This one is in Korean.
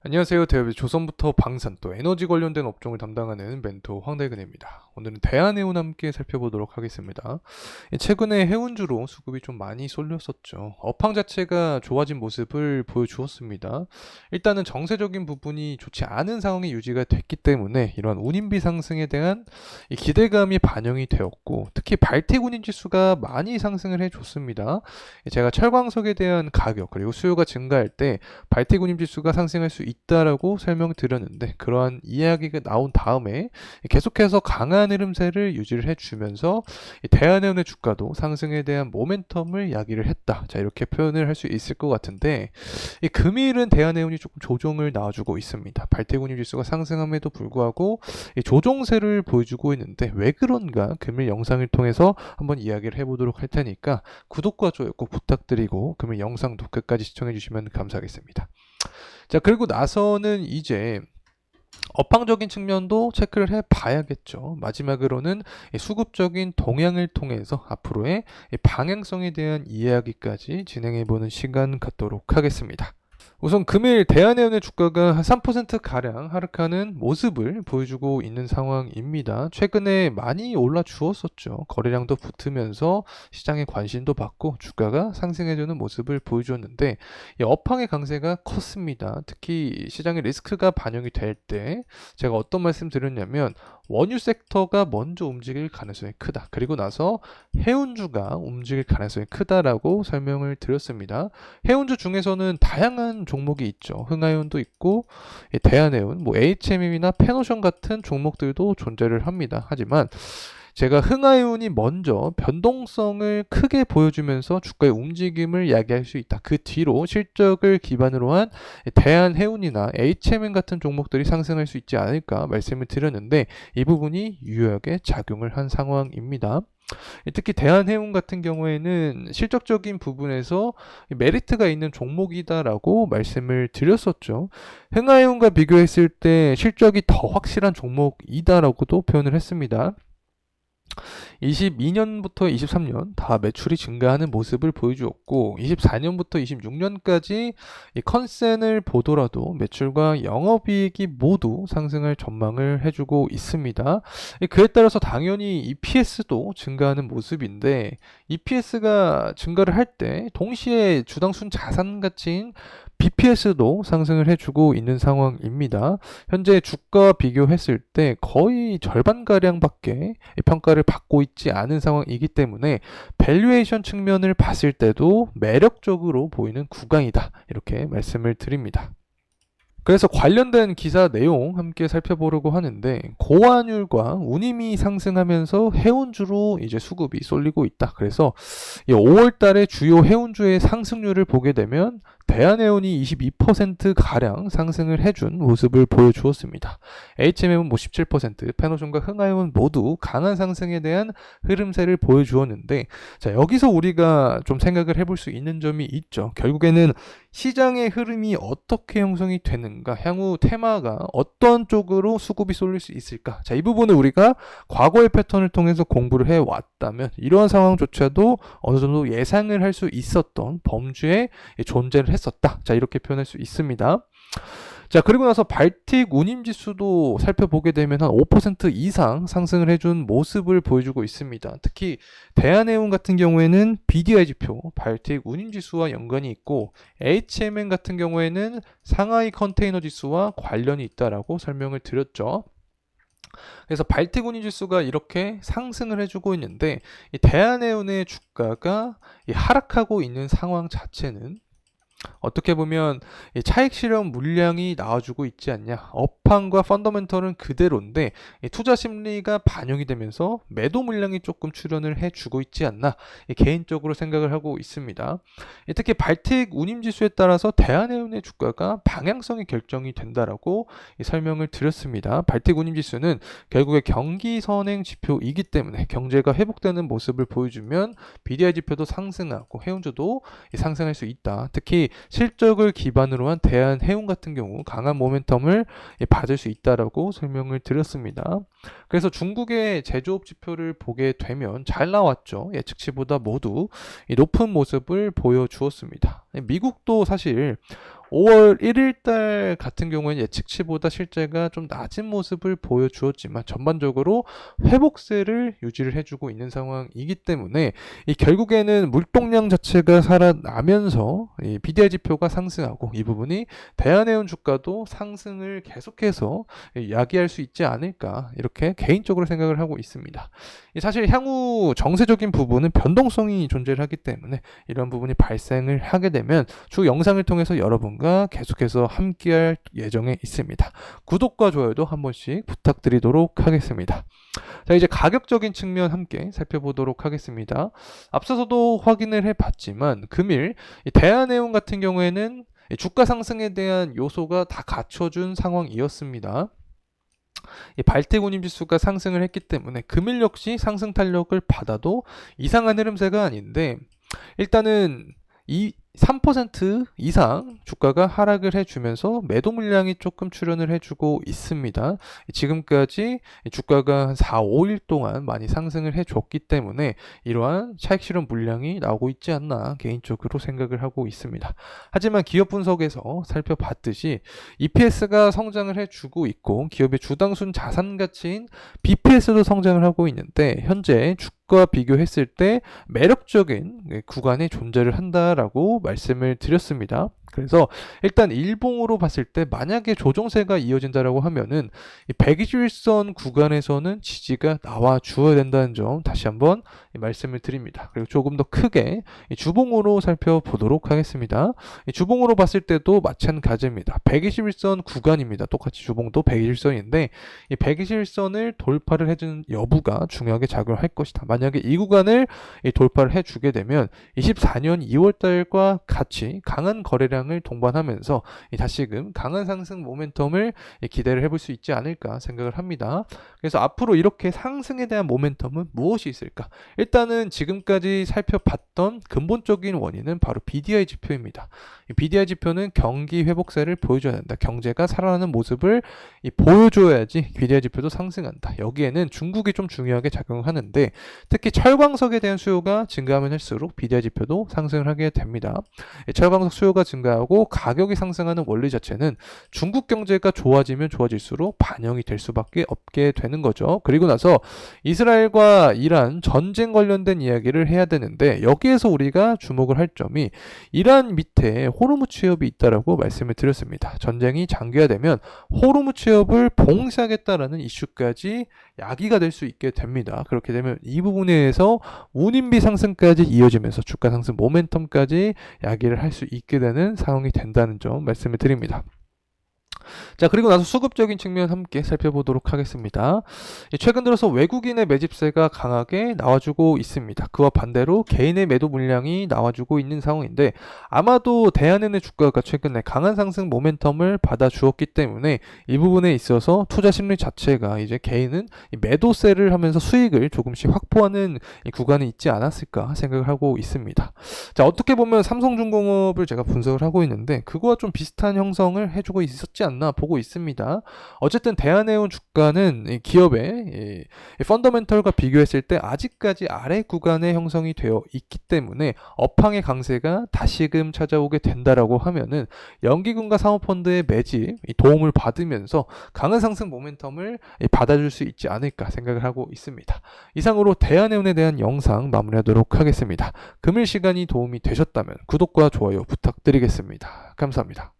안녕하세요. 대한민국 조선부터 방산 또 에너지 관련된 업종을 담당하는 멘토 황대근입니다. 오늘은 대한해운 함께 살펴보도록 하겠습니다. 최근에 해운주로 수급이 좀 많이 쏠렸었죠. 업황 자체가 좋아진 모습을 보여주었습니다. 일단은 정세적인 부분이 좋지 않은 상황이 유지가 됐기 때문에 이러한 운임비 상승에 대한 이 기대감이 반영이 되었고, 특히 발틱 운임 지수가 많이 상승을 해줬습니다. 제가 철광석에 대한 가격 그리고 수요가 증가할 때 발틱 운임 지수가 상승할 수 있다라고 설명드렸는데, 그러한 이야기가 나온 다음에 계속해서 강한 흐름세를 유지를 해주면서 대한해운의 주가도 상승에 대한 모멘텀을 야기를 했다. 자, 이렇게 표현을 할 수 있을 것 같은데, 이 금일은 대한해운이 조금 조정을 나와주고 있습니다. 발틱 운임 지수가 상승함에도 불구하고 이 조정세를 보여주고 있는데, 왜 그런가 금일 영상을 통해서 한번 이야기를 해보도록 할 테니까 구독과 좋아요 꼭 부탁드리고 금일 영상도 끝까지 시청해 주시면 감사하겠습니다. 자, 그리고 나서는 이제 업황적인 측면도 체크를 해 봐야겠죠. 마지막으로는 수급적인 동향을 통해서 앞으로의 방향성에 대한 이야기까지 진행해 보는 시간 갖도록 하겠습니다. 우선 금일 대한해운의 주가가 한 3%가량 하락하는 모습을 보여주고 있는 상황입니다. 최근에 많이 올라 주었었죠. 거래량도 붙으면서 시장의 관심도 받고 주가가 상승해주는 모습을 보여주었는데, 이 업황의 강세가 컸습니다. 특히 시장의 리스크가 반영이 될 때 제가 어떤 말씀 드렸냐면, 원유 섹터가 먼저 움직일 가능성이 크다. 그리고 나서 해운주가 움직일 가능성이 크다라고 설명을 드렸습니다. 해운주 중에서는 다양한 종목이 있죠. 흥하해운도 있고 대한해운, HMM이나 페노션 같은 종목들도 존재를 합니다. 하지만 제가 흥하해운이 먼저 변동성을 크게 보여주면서 주가의 움직임을 야기할 수 있다. 그 뒤로 실적을 기반으로 한 대한해운이나 HMM 같은 종목들이 상승할 수 있지 않을까 말씀을 드렸는데, 이 부분이 유효하게 작용을 한 상황입니다. 특히 대한해운 같은 경우에는 실적적인 부분에서 메리트가 있는 종목이다라고 말씀을 드렸었죠. 흥하해운과 비교했을 때 실적이 더 확실한 종목이다라고도 표현을 했습니다. 22년부터 23년 다 매출이 증가하는 모습을 보여주었고, 24년부터 26년까지 이 컨센을 보더라도 매출과 영업이익이 모두 상승할 전망을 해주고 있습니다. 그에 따라서 당연히 EPS도 증가하는 모습인데, EPS가 증가를 할 때 동시에 주당 순자산 가치인 BPS도 상승을 해주고 있는 상황입니다. 현재 주가와 비교했을 때 거의 절반가량밖에 평가를 받고 있지 않은 상황이기 때문에 밸류에이션 측면을 봤을 때도 매력적으로 보이는 구간이다. 이렇게 말씀을 드립니다. 그래서 관련된 기사 내용 함께 살펴보려고 하는데, 고환율과 운임이 상승하면서 해운주로 이제 수급이 쏠리고 있다. 그래서 5월 달에 주요 해운주의 상승률을 보게 되면 대한해운이 22%가량 상승을 해준 모습을 보여주었습니다. HMM은 17%, 페노션과 흥하해운 모두 강한 상승에 대한 흐름세를 보여주었는데, 자, 여기서 우리가 좀 생각을 해볼 수 있는 점이 있죠. 결국에는 시장의 흐름이 어떻게 형성이 되는가, 향후 테마가 어떤 쪽으로 수급이 쏠릴 수 있을까. 자, 이 부분을 우리가 과거의 패턴을 통해서 공부를 해왔다면 이러한 상황조차도 어느 정도 예상을 할 수 있었던 범주에 존재를 했었다. 자, 이렇게 표현할 수 있습니다. 자, 그리고 나서 발틱 운임지수도 살펴보게 되면 한 5% 이상 상승을 해준 모습을 보여주고 있습니다. 특히 대한해운 같은 경우에는 BDI 지표, 발틱 운임지수와 연관이 있고, HMM 같은 경우에는 상하이 컨테이너 지수와 관련이 있다라고 설명을 드렸죠. 그래서 발틱 운임지수가 이렇게 상승을 해주고 있는데, 이 대한해운의 주가가 하락하고 있는 상황 자체는 어떻게 보면 차익 실현 물량이 나와주고 있지 않냐. 업황과 펀더멘털은 그대로인데 투자 심리가 반영이 되면서 매도 물량이 조금 출현을 해주고 있지 않나, 개인적으로 생각을 하고 있습니다. 특히 발틱 운임지수에 따라서 대한해운의 주가가 방향성이 결정이 된다라고 설명을 드렸습니다. 발틱 운임지수는 결국에 경기 선행 지표이기 때문에 경제가 회복되는 모습을 보여주면 BDI 지표도 상승하고 해운주도 상승할 수 있다. 특히 실적을 기반으로 한 대한해운 같은 경우 강한 모멘텀을 받을 수 있다라고 설명을 드렸습니다. 그래서 중국의 제조업 지표를 보게 되면 잘 나왔죠. 예측치보다 모두 높은 모습을 보여주었습니다. 미국도 사실 5월 1일 달 같은 경우에는 예측치보다 실제가 좀 낮은 모습을 보여주었지만 전반적으로 회복세를 유지를 해주고 있는 상황이기 때문에 이 결국에는 물동량 자체가 살아나면서 이 BDI 지표가 상승하고 이 부분이 대한해운 주가도 상승을 계속해서 야기할 수 있지 않을까 이렇게 개인적으로 생각을 하고 있습니다. 사실 향후 정세적인 부분은 변동성이 존재하기 때문에 이런 부분이 발생을 하게 되면 추후 영상을 통해서 여러분과 계속해서 함께할 예정에 있습니다. 구독과 좋아요도 한 번씩 부탁드리도록 하겠습니다. 자, 이제 가격적인 측면 함께 살펴보도록 하겠습니다. 앞서서도 확인을 해봤지만 금일 대한해운 같은 경우에는 주가 상승에 대한 요소가 다 갖춰준 상황이었습니다. 이 발대군임 지수가 상승을 했기 때문에 금일 역시 상승 탄력을 받아도 이상한 흐름세가 아닌데 일단은 3% 이상 주가가 하락을 해주면서 매도 물량이 조금 출현을 해주고 있습니다. 지금까지 주가가 한 4, 5일 동안 많이 상승을 해줬기 때문에 이러한 차익 실현 물량이 나오고 있지 않나 개인적으로 생각을 하고 있습니다. 하지만 기업 분석에서 살펴봤듯이 EPS가 성장을 해주고 있고 기업의 주당순 자산 가치인 BPS도 성장을 하고 있는데 현재 주가 비교했을 때 매력적인 구간에 존재를 한다라고 말씀을 드렸습니다. 그래서 일단 일봉으로 봤을 때 만약에 조정세가 이어진다라고 하면은 이 121선 구간에서는 지지가 나와 주어야 된다는 점 다시 한번 말씀을 드립니다. 그리고 조금 더 크게 주봉으로 살펴보도록 하겠습니다. 주봉으로 봤을 때도 마찬가지입니다. 121선 구간입니다. 똑같이 주봉도 121선인데 이 121선을 돌파를 해주는 여부가 중요하게 작용할 것이다. 만약에 이 구간을 돌파를 해주게 되면 24년 2월달과 같이 강한 거래량을 동반하면서 다시금 강한 상승 모멘텀을 기대를 해볼 수 있지 않을까 생각을 합니다. 그래서 앞으로 이렇게 상승에 대한 모멘텀은 무엇이 있을까? 일단은 지금까지 살펴봤던 근본적인 원인은 바로 BDI 지표입니다. 이 BDI 지표는 경기 회복세를 보여줘야 된다. 경제가 살아나는 모습을 보여줘야지 BDI 지표도 상승한다. 여기에는 중국이 좀 중요하게 작용하는데 특히 철광석에 대한 수요가 증가하면 할수록 BDI 지표도 상승을 하게 됩니다. 철광석 수요가 증가하고 가격이 상승하는 원리 자체는 중국 경제가 좋아지면 좋아질수록 반영이 될 수밖에 없게 되는 거죠. 그리고 나서 이스라엘과 이란 전쟁 관련된 이야기를 해야 되는데 여기에서 우리가 주목을 할 점이 이란 밑에 호르무즈 해협이 있다라고 말씀을 드렸습니다. 전쟁이 장기화되면 호르무즈 해협을 봉쇄하겠다라는 이슈까지 야기가 될 수 있게 됩니다. 그렇게 되면 이 부분에서 운임비 상승까지 이어지면서 주가 상승 모멘텀까지 야기를 할 수 있게 되는 상황이 된다는 점 말씀을 드립니다. 자, 그리고 나서 수급적인 측면 함께 살펴보도록 하겠습니다. 최근 들어서 외국인의 매집세가 강하게 나와주고 있습니다. 그와 반대로 개인의 매도 물량이 나와주고 있는 상황인데 아마도 대한은행 주가가 최근에 강한 상승 모멘텀을 받아주었기 때문에 이 부분에 있어서 투자 심리 자체가 이제 개인은 매도세를 하면서 수익을 조금씩 확보하는 구간이 있지 않았을까 생각을 하고 있습니다. 자, 어떻게 보면 삼성중공업을 제가 분석을 하고 있는데 그거와 좀 비슷한 형성을 해주고 있었지 않나 보고 있습니다. 어쨌든 대한해운 주가는 기업의 펀더멘털과 비교했을 때 아직까지 아래 구간에 형성이 되어 있기 때문에 업황의 강세가 다시금 찾아오게 된다라고 하면은 연기금과 사모펀드의 매집 도움을 받으면서 강한 상승 모멘텀을 받아줄 수 있지 않을까 생각을 하고 있습니다. 이상으로 대한해운에 대한 영상 마무리하도록 하겠습니다. 금일 시간이 도움이 되셨다면 구독과 좋아요 부탁드리겠습니다. 감사합니다.